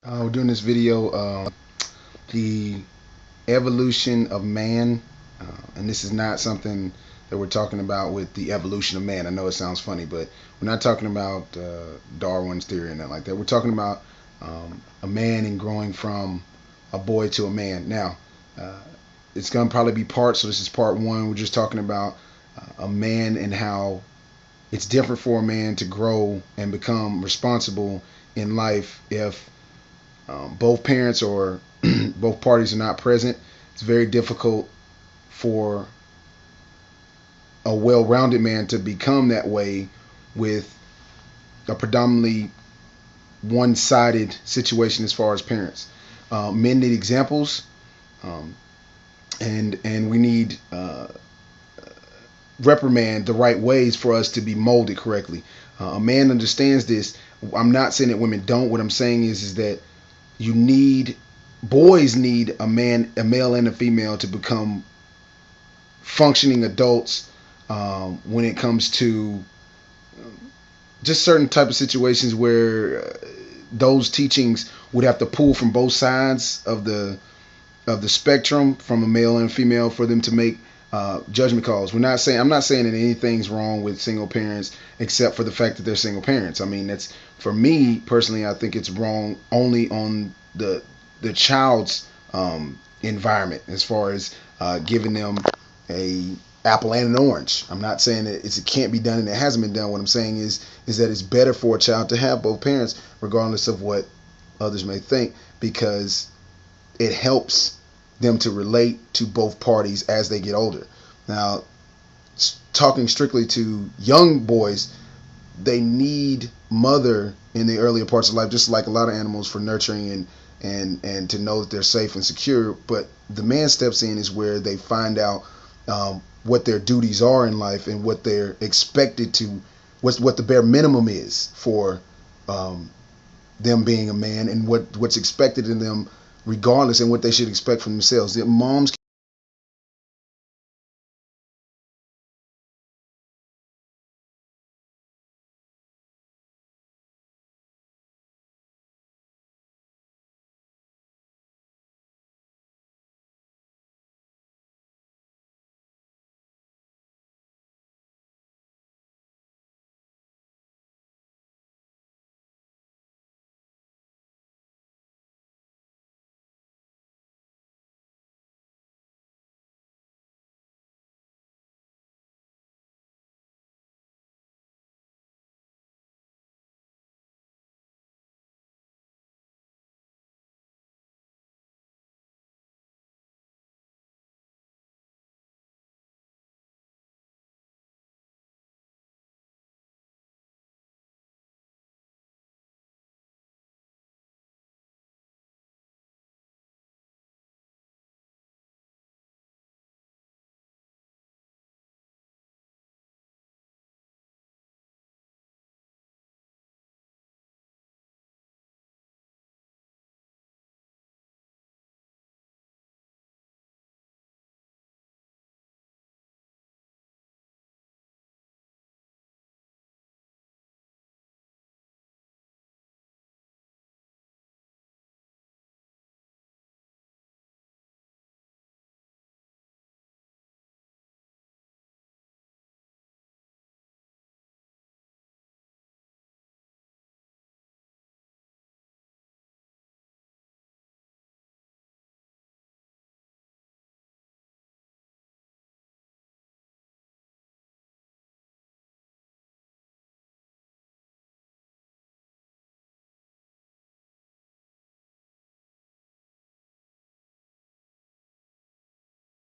We're doing this video, the evolution of man, and this is not something that we're talking about with the evolution of man. I know it sounds funny, but we're not talking about Darwin's theory and that like that. We're talking about a man and growing from a boy to a man. Now, uh, it's going to probably be parts, so this is part one. We're just talking about a man and how it's different for a man to grow and become responsible in life if both parents or both parties are not present. It's very difficult for a well-rounded man to become that way with a predominantly one-sided situation as far as parents. Men need examples, um, and we need reprimand the right ways for us to be molded correctly. A man understands this. I'm not saying that women don't. What I'm saying is that you need boys need a male and a female, to become functioning adults when it comes to just certain type of situations where those teachings would have to pull from both sides of the spectrum, from a male and female, for them to make judgment calls. I'm not saying that anything's wrong with single parents except for the fact that they're single parents. I mean, that's, for me personally, I think it's wrong only on the child's environment, as far as giving them a apple and an orange. I'm not saying that it can't be done and it hasn't been done. What I'm saying is that it's better for a child to have both parents, regardless of what others may think, because it helps them to relate to both parties as they get older. Now, talking strictly to young boys, they need mother in the earlier parts of life, just like a lot of animals, for nurturing and to know that they're safe and secure. But the man steps in is where they find out what their duties are in life and what they're expected to, what the bare minimum is for um, them being a man, and what's expected in them regardless, and what they should expect from themselves. Moms